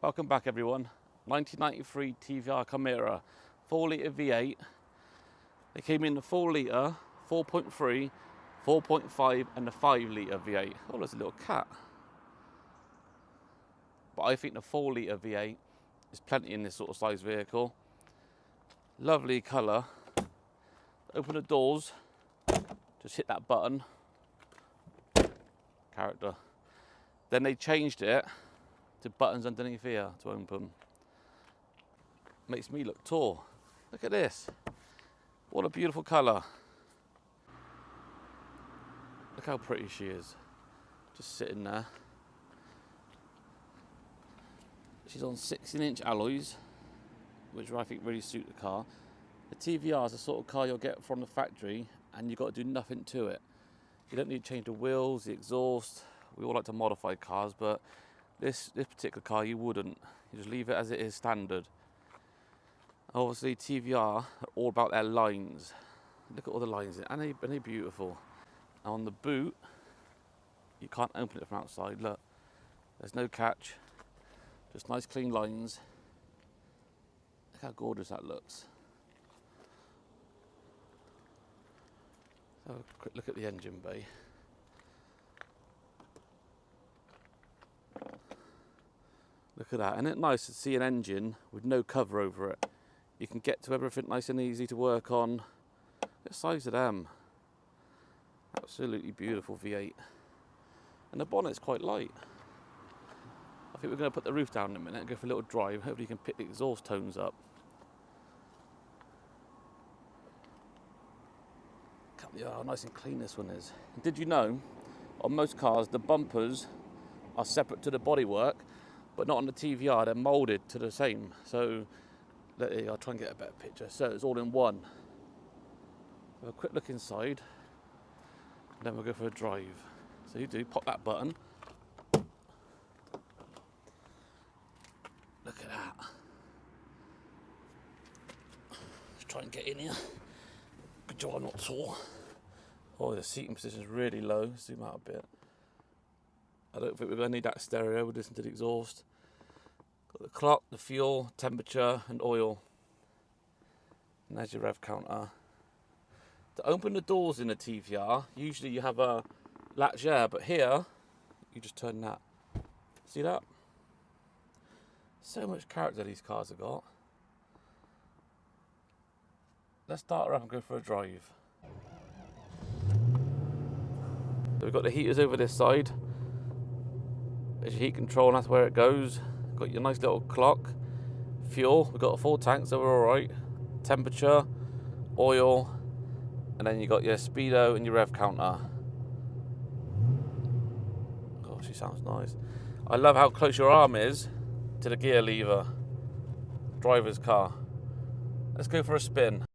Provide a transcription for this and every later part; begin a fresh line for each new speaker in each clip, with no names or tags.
Welcome back everyone. 1993 TVR Chimaera, 4 litre V8. They came in the 4 litre, 4.3, 4.5 and the 5 litre V8. Oh, there's a little cat. But I think the 4 litre V8 is plenty in this sort of size vehicle. Lovely colour. Open the doors, just hit that button. Character. Then they changed it to buttons underneath here to open. Makes me look tall. Look at this. What a beautiful colour. Look how pretty she is. Just sitting there. She's on 16-inch alloys, which I think really suit the car. The TVR is the sort of car you'll get from the factory and you've got to do nothing to it. You don't need to change the wheels, the exhaust. We all like to modify cars, but this particular car you wouldn't. You just leave it as it is standard. Obviously TVR are all about their lines. Look at all the lines and they're beautiful. Now on the boot, you can't open it from outside. Look, there's no catch, just nice clean lines. Look how gorgeous that looks. Have a quick look at the engine bay. Look at that, isn't it nice to see an engine with no cover over it? You can get to everything nice and easy to work on. Look at the size of them. Absolutely beautiful V8. And the bonnet's quite light. I think we're going to put the roof down in a minute and go for a little drive. Hopefully you can pick the exhaust tones up. Oh, nice and clean this one is. Did you know, on most cars, the bumpers are separate to the bodywork, but not on the TVR, they're moulded to the same. So, I'll try and get a better picture. So it's all in one. Have a quick look inside, and then we'll go for a drive. So you do, pop that button. Look at that. Let's try and get in here. Good job I'm not tall. Oh, the seating position is really low. Zoom out a bit. I don't think we're going to need that stereo. We'll listen to the exhaust. Got the clock, the fuel, temperature and oil. And there's your rev counter. To open the doors in a TVR, usually you have a latch there, but here, you just turn that. See that? So much character these cars have got. Let's start her up and go for a drive. So we've got the heaters over this side. There's your heat control, and that's where it goes. Got your nice little clock. Fuel, we've got a full tank, so we're alright. Temperature, oil, and then you got your speedo and your rev counter. Oh, she sounds nice. I love how close your arm is to the gear lever. Driver's car. Let's go for a spin.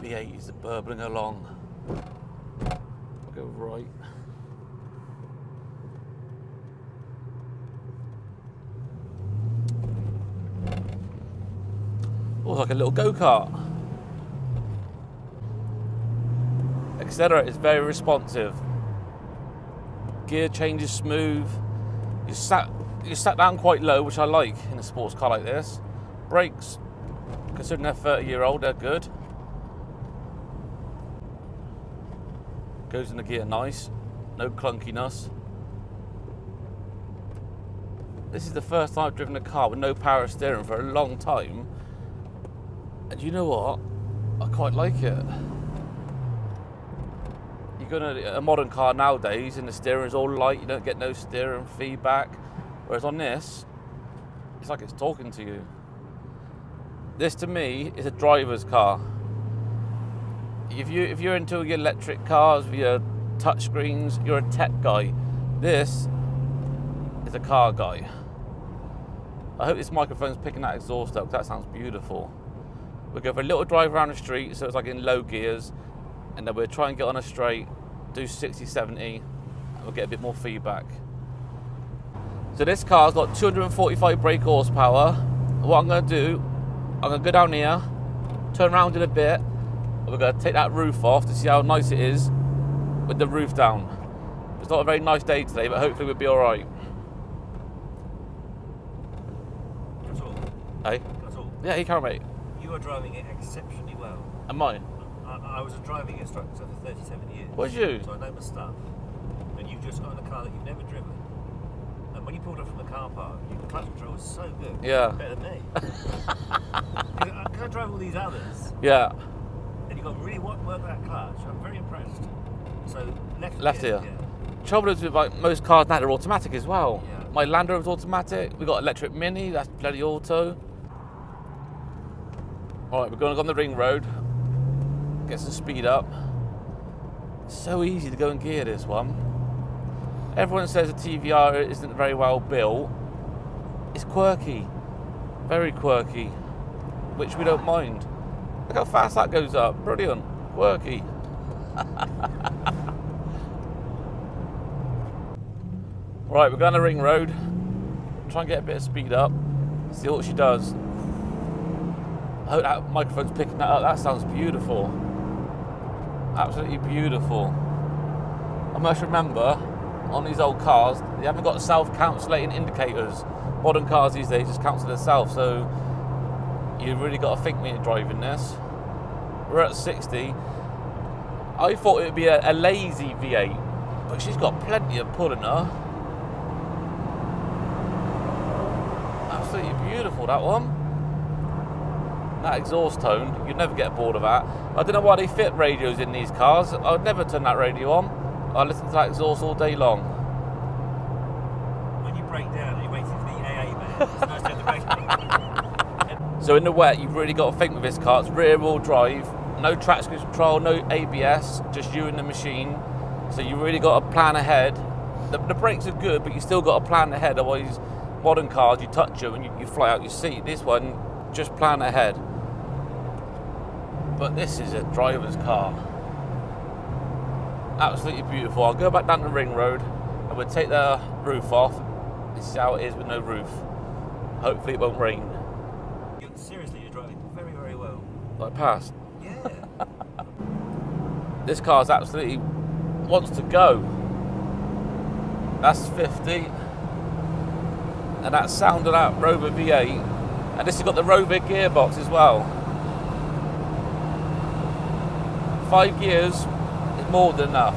V8 is burbling along. I'll go right. Oh, it's like a little go-kart. Accelerator is very responsive. Gear change is smooth. You sat down quite low, which I like in a sports car like this. Brakes, considering they're 30-year-old, they're good. Goes in the gear nice, no clunkiness. This is the first time I've driven a car with no power steering for a long time. And you know what? I quite like it. You go to a modern car nowadays and the steering is all light, you don't get no steering feedback. Whereas on this, it's like it's talking to you. This to me is a driver's car. If you're into your electric cars, with your touch screens, you're a tech guy. This is a car guy. I hope this microphone's picking that exhaust up, because that sounds beautiful. We'll go for a little drive around the street, so it's like in low gears, and then we'll try and get on a straight, do 60, 70, and we'll get a bit more feedback. So this car's got 245 brake horsepower. What I'm going to do, I'm going to go down here, turn around in a bit, and we're going to take that roof off to see how nice it is with the roof down. It's not a very nice day today, but hopefully we'll be alright.
That's all.
Hey?
That's all.
Yeah, you can, mate.
You are driving it exceptionally well.
Am I?
I was a driving instructor for 37 years.
Was you?
So I know my stuff. And you've just got in a car that you've never driven. And when you pulled up from the car park, your clutch control was so good.
Yeah.
Better than me. Because I drive all these others.
Yeah.
And you've got really work that clutch. I'm very impressed. So
Left
here.
here.
Yeah.
Trouble is with like most cars now, they're automatic as well.
Yeah.
My Land Rover's automatic. We got electric Mini, that's bloody auto. Alright, we're going on the ring road. Get some speed up. It's so easy to go and gear this one. Everyone says the TVR isn't very well built. It's quirky. Very quirky. Which we don't mind. Look how fast that goes up. Brilliant. Quirky. Right, we're going to ring road. Try and get a bit of speed up. See what she does. I hope that microphone's picking that up. That sounds beautiful. Absolutely beautiful. I must remember, on these old cars, they haven't got self-cancellating indicators. Modern cars these days just cancel themselves, so you really got to think when you're driving this. We're at 60. I thought it would be a lazy V8, but she's got plenty of pull in her. Absolutely beautiful, that one. That exhaust tone, you'd never get bored of that. I don't know why they fit radios in these cars. I would never turn that radio on. I listen to that exhaust all day long.
When you break down and you're waiting for the AA man, it's nice to have the radio.
So in the wet, you've really got to think with this car. It's rear wheel drive, no traction control, no ABS, just you and the machine. So you really got to plan ahead. The brakes are good, but you still got to plan ahead. Otherwise, modern cars, you touch them and you fly out your seat. This one, just plan ahead. But this is a driver's car. Absolutely beautiful. I'll go back down the ring road and we'll take the roof off. This is how it is with no roof. Hopefully it won't rain.
Seriously, you're driving very, very well.
Like past.
Yeah.
This car's absolutely wants to go. That's 50. And that sound of that Rover V8. And this has got the Rover gearbox as well. 5 gears is more than enough.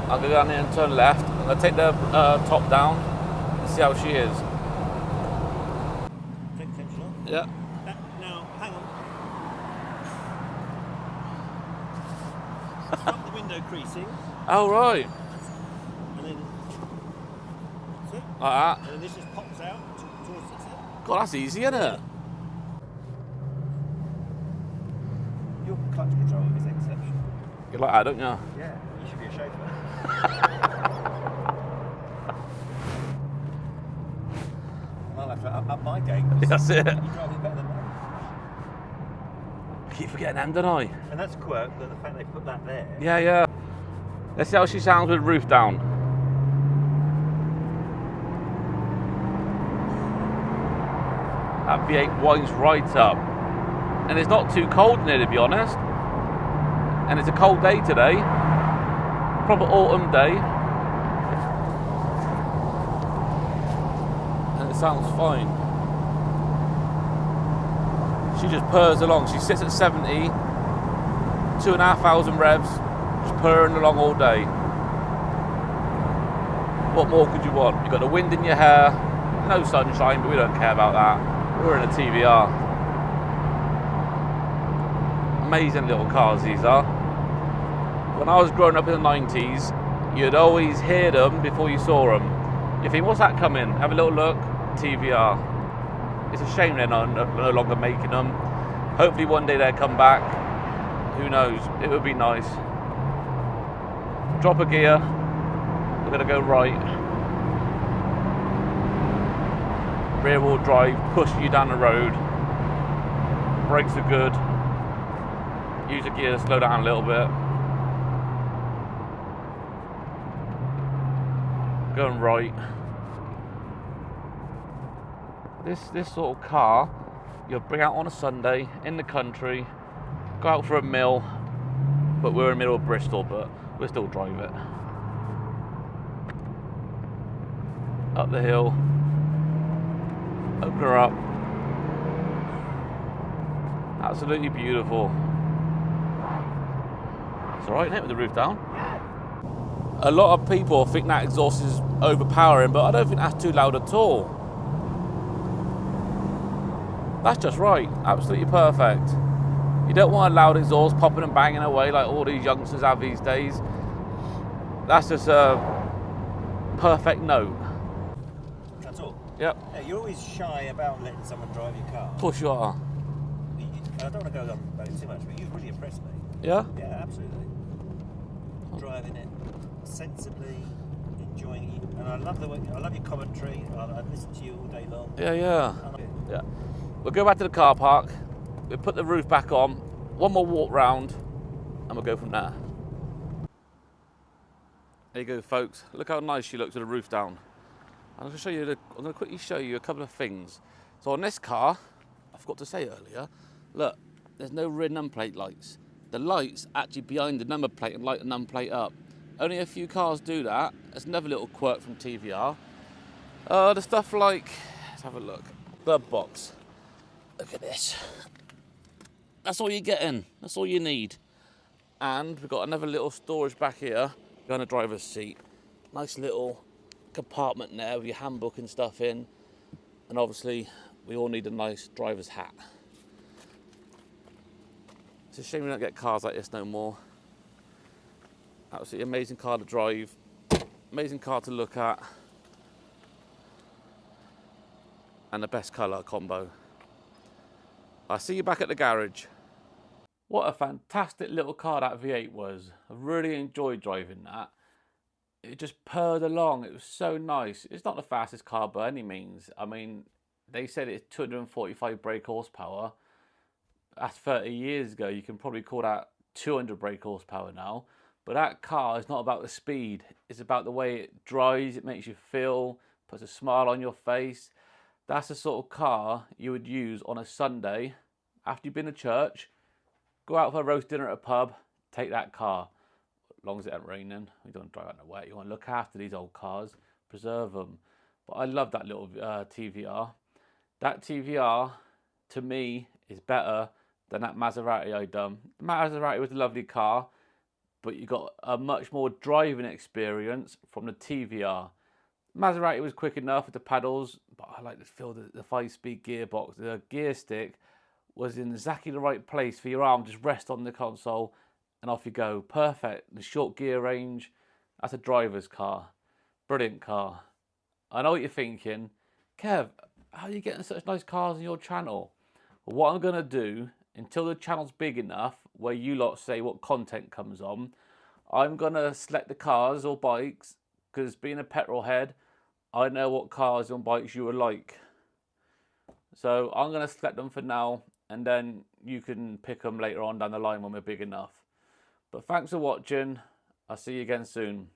I'll go down here and turn left. I'm going to take the top down and see how she is.
Take the tension off.
Yeah.
Now, hang on. Stop the window creasing.
Oh, right.
And then, that's it.
Like that.
And then this just pops out towards the top.
God, that's easy, isn't it?
Your clutch control is exceptional.
You like that, don't you?
Yeah, you should be a chauffeur. I'll have to up my game.
That's it.
You drive it better than me.
I keep forgetting them, don't I?
And that's a quirk, but the fact they put that there.
Yeah, yeah. Let's see how she sounds with the roof down. That V8 winds right up. And it's not too cold in here, to be honest. And it's a cold day today. Proper autumn day. And it sounds fine. She just purrs along. She sits at 70, 2,500 revs, just purring along all day. What more could you want? You've got the wind in your hair, no sunshine, but we don't care about that. We're in a TVR. Amazing little cars these are. When I was growing up in the 90s, you'd always hear them before you saw them. You think, what's that coming? Have a little look, TVR. It's a shame they're no longer making them. Hopefully one day they'll come back. Who knows? It would be nice. Drop a gear. We're going to go right. Rear wheel drive, pushing you down the road. Brakes are good. Use the gear to slow down a little bit. Going right. This sort of car you'll bring out on a Sunday in the country, go out for a meal, but we're in the middle of Bristol, but we'll still drive it. Up the hill, open her up. Absolutely beautiful. It's alright, isn't it, with the roof down? A lot of people think that exhaust is overpowering, but I don't think that's too loud at all. That's just right, absolutely perfect. You don't want a loud exhaust popping and banging away like all these youngsters have these days. That's just a perfect note.
That's all.
Yep.
Yeah, you're always shy about letting someone drive your car.
Of course you are.
I don't want to go on about it too much, but you've really impressed me.
Yeah?
Yeah, absolutely. Driving it sensibly, enjoying it, and I love your commentary. I listen to you all day long.
Yeah. We'll go back to the car park. We'll put the roof back on. One more walk round, and we'll go from there. There you go, folks. Look how nice she looks with the roof down. I'm going to quickly show you a couple of things. So on this car, I forgot to say earlier, look, there's no rear number plate lights. The light's actually behind the number plate and light the number plate up. Only a few cars do that. That's another little quirk from TVR. The stuff like, let's have a look. Glove box. Look at this. That's all you're getting. That's all you need. And we've got another little storage back here behind the driver's seat. Nice little compartment there with your handbook and stuff in. And obviously, we all need a nice driver's hat. It's a shame we don't get cars like this no more. Absolutely amazing car to drive. Amazing car to look at. And the best colour combo. I'll see you back at the garage. What a fantastic little car that V8 was. I really enjoyed driving that. It just purred along. It was so nice. It's not the fastest car by any means. I mean, they said it's 245 brake horsepower. That's 30 years ago. You can probably call that 200 brake horsepower now. But that car is not about the speed. It's about the way it drives. It makes you feel, puts a smile on your face. That's the sort of car you would use on a Sunday after you've been to church. Go out for a roast dinner at a pub, take that car. As long as it ain't raining, you don't drive out in the wet. You want to look after these old cars, preserve them. But I love that little TVR. That TVR, to me, is better than that Maserati I done. The Maserati was a lovely car, but you got a much more driving experience from the TVR. Maserati was quick enough with the pedals, but I like to feel the 5-speed gearbox. The gear stick was in exactly the right place for your arm. Just rest on the console and off you go. Perfect. The short gear range. That's a driver's car. Brilliant car. I know what you're thinking. Kev, how are you getting such nice cars on your channel? Well, what I'm going to do, until the channel's big enough where you lot say what content comes on, I'm going to select the cars or bikes, because being a petrol head, I know what cars and bikes you would like. So I'm going to select them for now, and then you can pick them later on down the line when we're big enough. But thanks for watching. I'll see you again soon.